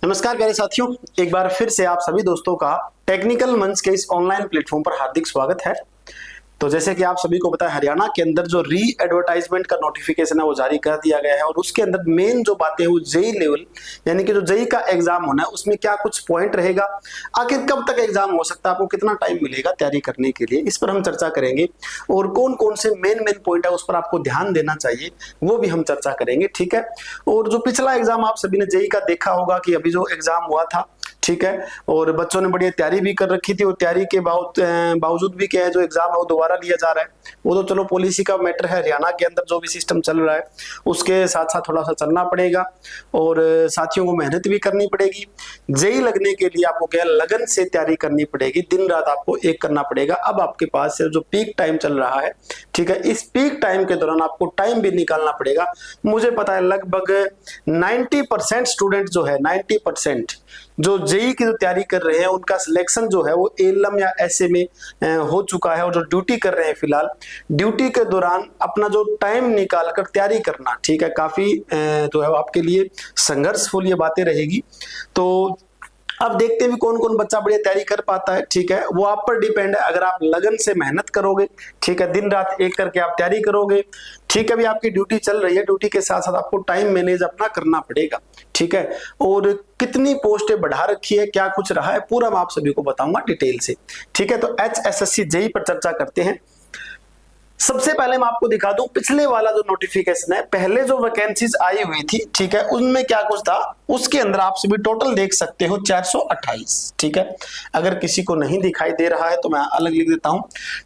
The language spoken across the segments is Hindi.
नमस्कार प्यारे साथियों, एक बार फिर से आप सभी दोस्तों का टेक्निकल मंच के इस ऑनलाइन प्लेटफॉर्म पर हार्दिक स्वागत है। तो जैसे कि आप सभी को पता है, हरियाणा के अंदर जो री एडवर्टाइजमेंट का नोटिफिकेशन है वो जारी कर दिया गया है और उसके अंदर मेन जो बातें वो जेई लेवल यानी कि जो जेई का एग्जाम होना है उसमें क्या कुछ पॉइंट रहेगा, आखिर कब तक एग्जाम हो सकता है, आपको कितना टाइम मिलेगा तैयारी करने के लिए, इस पर हम चर्चा करेंगे। और कौन कौन से मेन पॉइंट है उस पर आपको ध्यान देना चाहिए वो भी हम चर्चा करेंगे, ठीक है। और जो पिछला एग्जाम आप सभी ने जेई का देखा होगा कि अभी जो एग्जाम हुआ था, ठीक है, और बच्चों ने बढ़िया तैयारी भी कर रखी थी और तैयारी के बावजूद भी क्या है जो एग्जाम है वो दोबारा लिया जा रहा है। वो तो चलो पॉलिसी का मैटर है, हरियाणा के अंदर जो भी सिस्टम चल रहा है उसके साथ साथ थोड़ा सा चलना पड़ेगा और साथियों को मेहनत भी करनी पड़ेगी। जेई लगने के लिए आपको क्या लगन से तैयारी करनी पड़ेगी, दिन रात आपको एक करना पड़ेगा। अब आपके पास जो पीक टाइम चल रहा है, ठीक है, इस पीक टाइम के दौरान आपको टाइम भी निकालना पड़ेगा। मुझे पता है लगभग 90% स्टूडेंट जो है, 90% जो जेई की जो तैयारी कर रहे हैं उनका सिलेक्शन जो है वो एलएम या एसए में हो चुका है। और जो ड्यूटी कर रहे हैं फिलहाल, ड्यूटी के दौरान अपना जो टाइम निकाल कर तैयारी करना, ठीक है, काफी जो है आपके लिए संघर्षफुल ये बातें रहेगी। तो अब देखते हैं कौन कौन बच्चा बढ़िया तैयारी कर पाता है, ठीक है, वो आप पर डिपेंड है। अगर आप लगन से मेहनत करोगे, ठीक है, दिन रात एक करके आप तैयारी करोगे, ठीक है, अभी आपकी ड्यूटी चल रही है, ड्यूटी के साथ साथ आपको टाइम मैनेज अपना करना पड़ेगा, ठीक है। और कितनी पोस्टें बढ़ा रखी है, क्या कुछ रहा है, पूरा मैं आप सभी को बताऊंगा डिटेल से, ठीक है। तो HSSC जेई पर चर्चा करते हैं। सबसे पहले मैं आपको दिखा दूं पिछले वाला जो नोटिफिकेशन है, पहले जो वैकेंसीज आई हुई थी, ठीक है, उनमें क्या कुछ था, उसके अंदर आप सभी टोटल देख सकते हो 428, ठीक है। अगर किसी को नहीं दिखाई दे रहा है तो मैं अलग लिख देता हूं।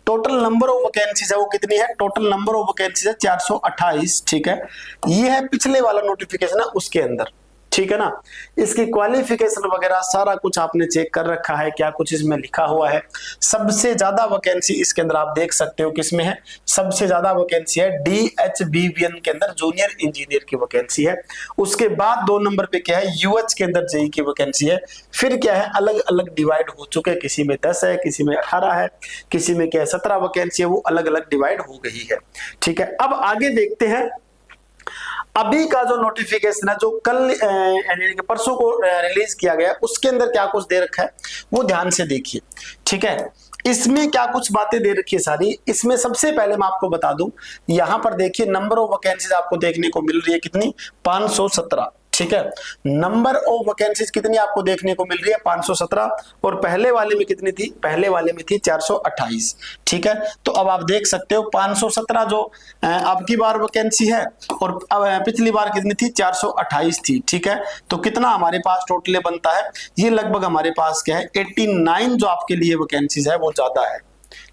टोटल नंबर ऑफ वैकेंसीज है वो कितनी है, टोटल नंबर ऑफ वैकेंसीज है 428, ठीक है। ये है पिछले वाला नोटिफिकेशन है उसके अंदर, ठीक है ना। इसकी क्वालिफिकेशन वगैरह सारा कुछ आपने चेक कर रखा है, क्या कुछ इसमें लिखा हुआ है। सबसे ज्यादा वैकेंसी इसके अंदर आप देख सकते हो किसमें है, सबसे ज्यादा वैकेंसी है DHBBN के अंदर, जूनियर इंजीनियर की वैकेंसी है। उसके बाद 2 नंबर पे क्या है, UH के अंदर जेई की वैकेंसी है। फिर क्या है, अलग अलग डिवाइड हो चुके हैं, किसी में 10 है, किसी में 18 है, किसी में क्या है 17 वैकेंसी है, वो अलग अलग डिवाइड हो गई है, ठीक है। अब आगे देखते हैं अभी का जो नोटिफिकेशन है जो कल परसों को रिलीज किया गया, उसके अंदर क्या कुछ दे रखा है वो ध्यान से देखिए, ठीक है। इसमें क्या कुछ बातें दे रखी है सारी। इसमें सबसे पहले मैं आपको बता दूं, यहां पर देखिए नंबर ऑफ वैकेंसीज आपको देखने को मिल रही है कितनी, 517, ठीक है। नंबर ऑफ वैकेंसीज कितनी आपको देखने को मिल रही है, 517। और पहले वाले में कितनी थी, पहले वाले में थी 428, ठीक है। तो अब आप देख सकते हो 517 जो आपकी बार वैकेंसी है और पिछली बार कितनी थी, 428 थी, ठीक है। तो कितना हमारे पास टोटल बनता है, ये लगभग हमारे पास क्या है 89 जो आपके लिए वैकेंसीज है वो ज्यादा है,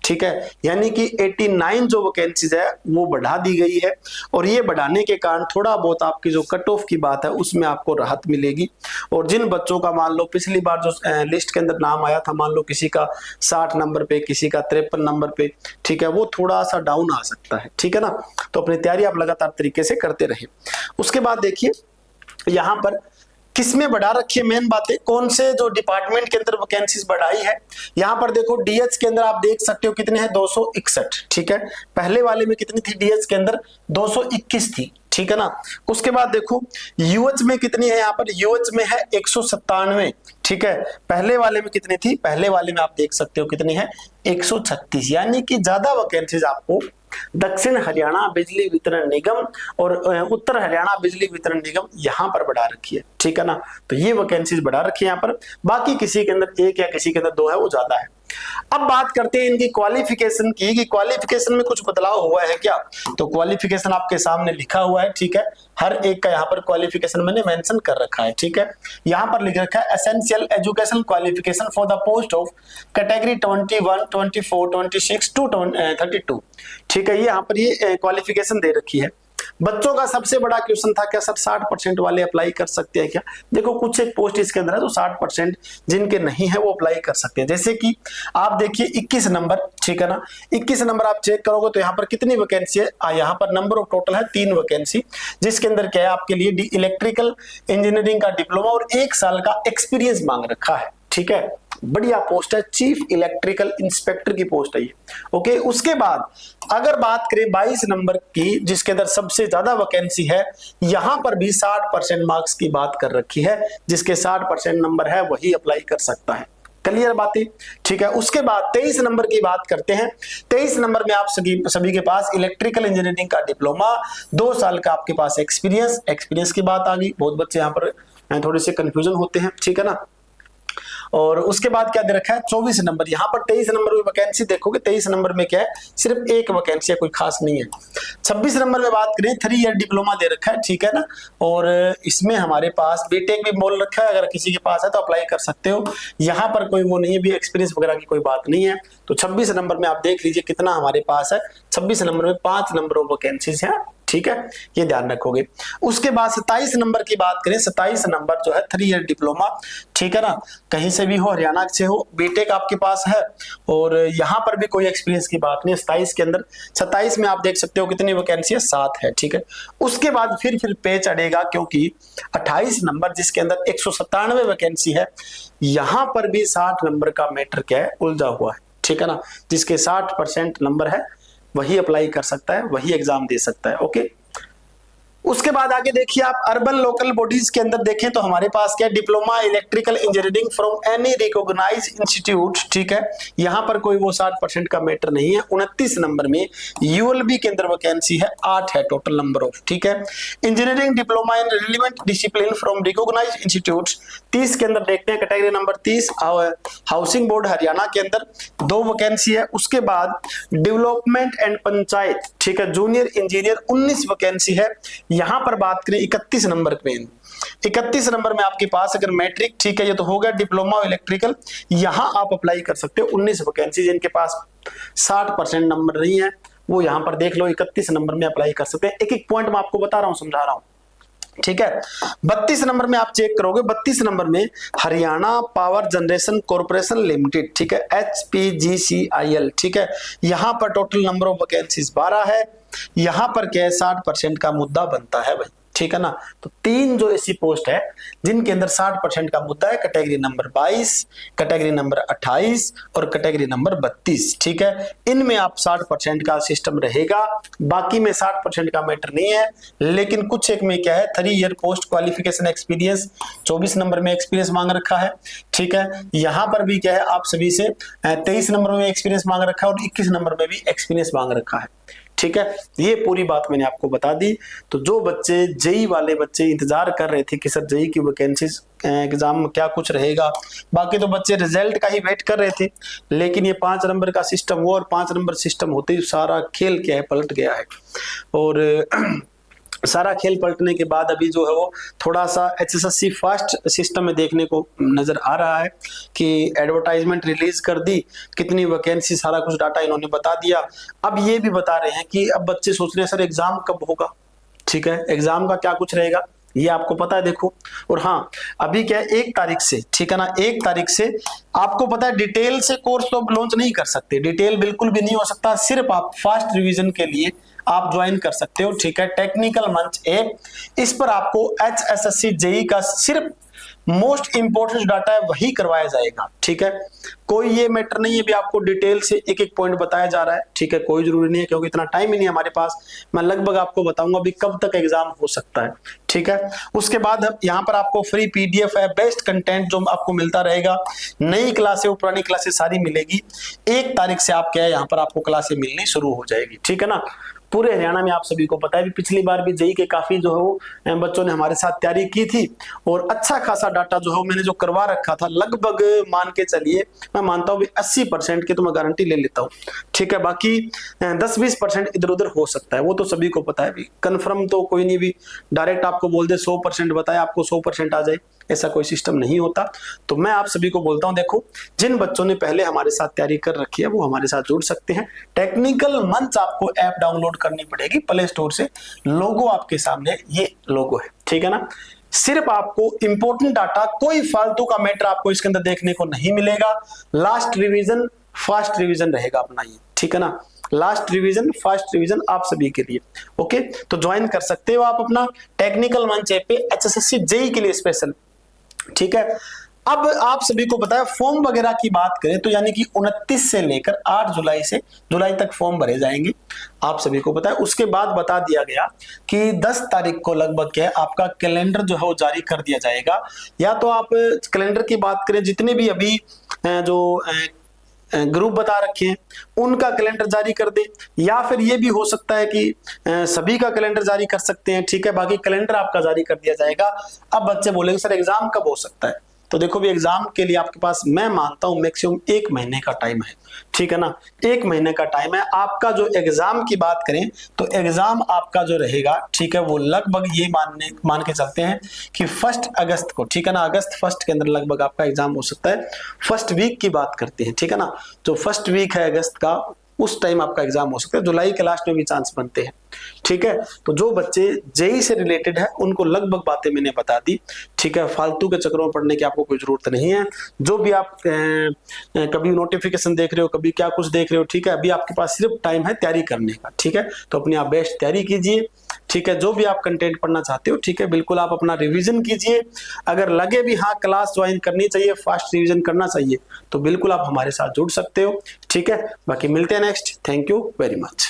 ठीक है। यानी कि 89 जो वैकेंसीज है वो बढ़ा दी गई है और ये बढ़ाने के कारण थोड़ा बहुत आपकी जो कट ऑफ की बात है उसमें आपको राहत मिलेगी। और जिन बच्चों का मान लो पिछली बार जो लिस्ट के अंदर नाम आया था, मान लो किसी का 60 नंबर पे, किसी का 53 नंबर पे, ठीक है, वो थोड़ा सा डाउन आ सकता है, ठीक है ना। तो अपनी तैयारी आप लगातार तरीके से करते रहे। उसके बाद देखिए यहाँ पर किसमें बढ़ा रखी है, मेन बातें कौन से जो डिपार्टमेंट के अंदर वैकेंसीज बढ़ाई है। यहां पर देखो डीएच के अंदर आप देख सकते हो कितने हैं, 261, ठीक है। पहले वाले में कितनी थी, डीएच के अंदर 221 थी, ठीक है ना। उसके बाद देखो यूएच में कितनी है, यहाँ पर यूएच में है 197, ठीक है। पहले वाले में कितनी थी, पहले वाले में आप देख सकते हो कितनी है, 136। यानी कि ज्यादा वैकेंसीज आपको दक्षिण हरियाणा बिजली वितरण निगम और उत्तर हरियाणा बिजली वितरण निगम यहां पर बढ़ा रखी है, ठीक है ना। तो ये वैकेंसीज बढ़ा रखी है यहाँ पर, बाकी किसी के अंदर 1 या किसी के अंदर 2 है वो ज्यादा है। अब बात करते हैं इनकी क्वालिफिकेशन की, कि क्वालिफिकेशन में कुछ बदलाव हुआ है क्या। तो क्वालिफिकेशन आपके सामने लिखा हुआ है, ठीक है, हर एक का यहाँ पर क्वालिफिकेशन मैंने मेंशन कर रखा है, ठीक है। यहाँ पर लिख रखा है essential education qualification for the post of category 21, 24, 26 to 32, ठीक है। ये यहाँ पर ये क्वालिफिकेशन दे रखी है। बच्चों का सबसे बड़ा क्वेश्चन था क्या सर 60% वाले अप्लाई कर सकते हैं क्या। देखो कुछ एक पोस्ट इसके अंदर है तो 60% जिनके नहीं है वो अप्लाई कर सकते हैं। जैसे कि आप देखिए 21 नंबर, ठीक है ना, 21 नंबर आप चेक करोगे तो यहाँ पर कितनी वैकेंसी है, यहाँ पर नंबर ऑफ टोटल है 3 वैकेंसी, जिसके अंदर क्या है आपके लिए इलेक्ट्रिकल इंजीनियरिंग का डिप्लोमा और 1 साल का एक्सपीरियंस मांग रखा है, ठीक है। बढ़िया पोस्ट है, चीफ इलेक्ट्रिकल इंस्पेक्टर की पोस्ट है ये। ओके, उसके बाद अगर बात करें 22 नंबर की, जिसके अंदर सबसे ज्यादा वैकेंसी है, यहां पर भी 60% मार्क्स की बात कर रखी है, जिसके 60% नंबर है वही अप्लाई कर सकता है। क्लियर बातें, ठीक है। उसके बाद 23 नंबर की बात करते हैं। 23 नंबर में आप सभी के पास इलेक्ट्रिकल इंजीनियरिंग का डिप्लोमा, 2 साल का आपके पास एक्सपीरियंस की बात आ गई। बहुत बच्चे यहाँ पर थोड़े से कंफ्यूजन होते हैं, ठीक है ना। और उसके बाद क्या दे रखा है 24 नंबर। यहाँ पर 23 नंबर में वैकेंसी देखोगे, 23 नंबर में क्या है, सिर्फ एक वैकेंसी है, कोई खास नहीं है। 26 नंबर में बात करें 3 ईयर डिप्लोमा दे रखा है, ठीक है ना। और इसमें हमारे पास बीटेक भी बोल रखा है, अगर किसी के पास है तो अप्लाई कर सकते हो। यहाँ पर कोई वो नहीं है भी, एक्सपीरियंस वगैरह की कोई बात नहीं है। तो 26 नंबर में आप देख लीजिए कितना हमारे पास है। 26 नंबर में 5 नंबर ऑफ वैकेंसीज है, ठीक है, ये ध्यान रखोगे। उसके बाद 27 नंबर की बात करें, 27 नंबर जो है 3 ईयर डिप्लोमा, ठीक है ना, कहीं से भी हो, हरियाणा से हो, बीटेक आपके पास है और यहाँ पर भी कोई एक्सपीरियंस की बात नहीं है। 27 के अंदर 27 में आप देख सकते हो कितनी वैकेंसी है, 7 है, ठीक है। उसके बाद फिर पे चढ़ेगा, क्योंकि 28 नंबर जिसके अंदर 197 वैकेंसी है, यहाँ पर भी 60 नंबर का मैटर क्या है, उलझा हुआ है, ठीक है ना। जिसके 60% नंबर है वही अप्लाई कर सकता है, वही एग्जाम दे सकता है। ओके, उसके बाद आगे देखिए आप अर्बन लोकल बॉडीज के अंदर देखें तो हमारे पास क्या है, diploma electrical engineering from any recognised institute, ठीक है। यहां पर कोई वो 60% का मैटर नहीं है। 29 नंबर में यूएलबी के अंदर वैकेंसी है, 8 है टोटल नंबर ऑफ, ठीक है। Engineering diploma in relevant discipline from recognised institute, 30 के अंदर देखते हैं category number 30 housing board Haryana के अंदर 2 वैकेंसी है। उसके बाद डेवलपमेंट एंड पंचायत, ठीक है, जूनियर इंजीनियर 19 वैकेंसी है। यहां पर बात करें 31 नंबर पे, 31 नंबर में आपके पास अगर मैट्रिक, ठीक है, ये तो हो गया डिप्लोमा इलेक्ट्रिकल, यहां आप अप्लाई कर सकते हो। 19 वैकेंसी, जिनके पास 60% नंबर नहीं है वो यहां पर देख लो, 31 नंबर में अप्लाई कर सकते हैं। एक एक पॉइंट मैं आपको बता रहा हूं, समझा रहा हूं, ठीक है। 32 नंबर में आप चेक करोगे, 32 नंबर में Haryana power generation corporation limited, ठीक है, HPGCIL, ठीक है। यहां पर टोटल नंबर ऑफ वैकेंसीज 12 है। यहां पर क्या है, 60% का मुद्दा बनता है भाई, ठीक है ना। तो 3 जो ऐसी पोस्ट है जिनके अंदर 60% का मुद्दा है, कैटेगरी नंबर 22, कैटेगरी नंबर 28 और कैटेगरी नंबर 32, ठीक है। इनमें आप 60% का सिस्टम रहेगा, बाकी में 60% का मैटर नहीं है। लेकिन कुछ एक में क्या है, 3 year post qualification experience, 24 number में एक्सपीरियंस मांग रखा है, ठीक है। यहां पर भी क्या है, आप सभी से 23 नंबर में एक्सपीरियंस मांग रखा है और 21 नंबर में भी एक्सपीरियंस मांग रखा है, ठीक है। ये पूरी बात मैंने आपको बता दी। तो जो बच्चे जेई वाले बच्चे इंतजार कर रहे थे कि सर जेई की वैकेंसीज एग्जाम में क्या कुछ रहेगा, बाकी तो बच्चे रिजल्ट का ही वेट कर रहे थे, लेकिन ये 5 नंबर का सिस्टम हुआ और 5 नंबर सिस्टम होते ही सारा खेल क्या है, पलट गया है। और सारा खेल पलटने के बाद अभी जो है वो थोड़ा सा HSSC फास्ट सिस्टम में देखने को नजर आ रहा है कि एडवर्टाइजमेंट रिलीज कर दी, कितनी वैकेंसी, सारा कुछ डाटा इन्होंने बता दिया। अब ये भी बता रहे हैं कि अब बच्चे सोच रहे हैं सर एग्जाम कब होगा, ठीक है, एग्जाम का क्या कुछ रहेगा, ये आपको पता है, देखो। और हाँ, अभी क्या है, 1 तारीख से, ठीक है ना, 1 तारीख से आपको पता है डिटेल से कोर्स तो लॉन्च नहीं कर सकते, डिटेल बिल्कुल भी नहीं हो सकता, सिर्फ आप फास्ट रिवीजन के लिए आप ज्वाइन कर सकते हो, ठीक है। टेक्निकल मंच ऐप, इस पर आपको HSSC जेई का सिर्फ मोस्ट इंपोर्टेंट डाटा है वही करवाया जाएगा, ठीक है। कोई ये मैटर नहीं है भी आपको डिटेल से एक एक पॉइंट बताया जा रहा है, ठीक है, कोई जरूरी नहीं है, क्योंकि इतना टाइम ही नहीं है हमारे पास। मैं लगभग आपको बताऊंगा अभी कब तक एग्जाम हो सकता है, ठीक है। उसके बाद यहाँ पर आपको फ्री PDF है, बेस्ट कंटेंट जो आपको मिलता रहेगा, नई क्लासें और पुरानी क्लासें सारी मिलेगी। 1 तारीख से आप क्या है, यहाँ पर आपको क्लासें मिलनी शुरू हो जाएगी, ठीक है ना। पूरे हरियाणा में आप सभी को पता है, पिछली बार भी जेई के काफी जो है वो बच्चों ने हमारे साथ तैयारी की थी और अच्छा खासा डाटा जो है मैंने जो करवा रखा था, लगभग मान के चलिए, मैं मानता हूँ 80% की तो मैं गारंटी ले लेता हूँ, ठीक है। बाकी 10-20% इधर उधर हो सकता है, वो तो सभी को पता है भी, कन्फर्म तो कोई नहीं भी डायरेक्ट आपको बोल दे 100% बताए आपको 100% आ जाए, ऐसा कोई सिस्टम नहीं होता। तो मैं आप सभी को बोलता हूं, देखो जिन बच्चों ने पहले हमारे साथ तैयारी कर रखी है वो हमारे साथ जुड़ सकते हैं। टेक्निकल मंच आपको ऐप डाउनलोड करनी पड़ेगी प्ले स्टोर से, लोगो आपके सामने ये लोगो है, ठीक है ना। सिर्फ आपको इंपॉर्टेंट डाटा, कोई फालतू का मैटर आपको इसके अंदर देखने को नहीं मिलेगा। लास्ट रिवीजन फास्ट रिवीजन रहेगा अपना ये, ठीक है ना। लास्ट रिवीजन फास्ट रिवीजन आप सभी के लिए, ओके। तो ज्वाइन कर सकते हो आप अपना टेक्निकल मंच ऐप पे HSSC जेई के लिए स्पेशल, ठीक है। अब आप सभी को पता है फॉर्म वगैरह की बात करें तो यानी कि 29 से लेकर 8 जुलाई तक फॉर्म भरे जाएंगे, आप सभी को पता है। उसके बाद बता दिया गया कि 10 तारीख को लगभग क्या है आपका कैलेंडर जो है वो जारी कर दिया जाएगा। या तो आप कैलेंडर की बात करें, जितने भी अभी जो ग्रुप बता रखे हैं उनका कैलेंडर जारी कर दे, या फिर ये भी हो सकता है कि सभी का कैलेंडर जारी कर सकते हैं, ठीक है। बाकी कैलेंडर आपका जारी कर दिया जाएगा। अब बच्चे बोलेंगे सर एग्जाम कब हो सकता है, तो देखो भी एग्जाम के लिए आपके पास मैं मानता हूं मैक्सिमम 1 महीने का टाइम है, ठीक है ना। 1 महीने का टाइम है आपका। जो एग्जाम की बात करें तो एग्जाम आपका जो रहेगा, ठीक है, वो लगभग ये मान के चलते हैं कि 1 अगस्त को, ठीक है ना, अगस्त 1 के अंदर लगभग आपका एग्जाम हो सकता है। फर्स्ट वीक की बात करते हैं, ठीक है ना, जो फर्स्ट वीक है अगस्त का उस टाइम आपका एग्जाम हो सकता है। जुलाई के लास्ट में भी चांस बनते हैं, ठीक है। तो जो बच्चे जेई से रिलेटेड है उनको लगभग बातें मैंने बता दी, ठीक है। फालतू के चक्रों में पढ़ने की आपको कोई जरूरत नहीं है। जो भी आप कभी नोटिफिकेशन देख रहे हो, कभी क्या कुछ देख रहे हो, ठीक है, अभी आपके पास सिर्फ टाइम है तैयारी करने का, ठीक है। तो अपनी आप बेस्ट तैयारी कीजिए, ठीक है। जो भी आप कंटेंट पढ़ना चाहते हो, ठीक है, बिल्कुल आप अपना रिवीजन कीजिए। अगर लगे भी हाँ क्लास ज्वाइन करनी चाहिए, फास्ट रिवीजन करना चाहिए, तो बिल्कुल आप हमारे साथ जुड़ सकते हो, ठीक है। बाकी मिलते हैं next. Thank you very much.